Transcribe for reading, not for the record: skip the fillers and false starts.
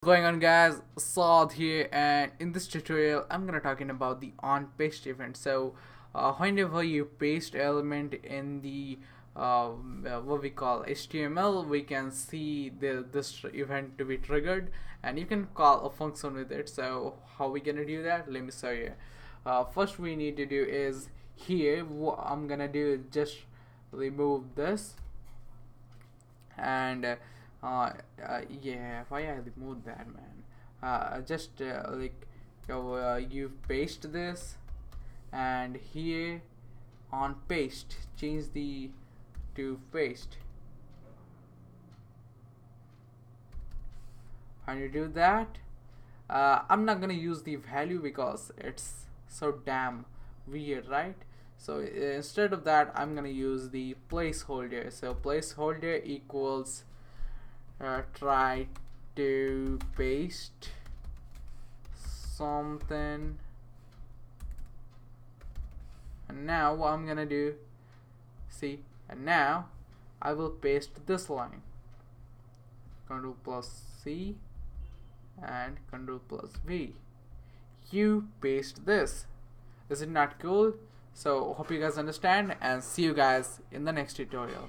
Going on, guys, Saad here, and in this tutorial I'm gonna talking about the on paste event. So whenever you paste element in the what we call HTML, we can see this event to be triggered, and you can call a function with it. So how we gonna do that? Let me show you. First we need to do is here what I'm gonna do is just remove this, and yeah, why I removed that, man. Just like you paste this, and here on paste change the to paste. When you do that, I'm not gonna use the value because it's so damn weird, right? So instead of that, I'm gonna use the placeholder. So placeholder equals try to paste something, and now what I'm gonna do, see, and now I will paste this line. Ctrl plus C and Ctrl plus V. You paste this. Is it not cool? So hope you guys understand, and see you guys in the next tutorial.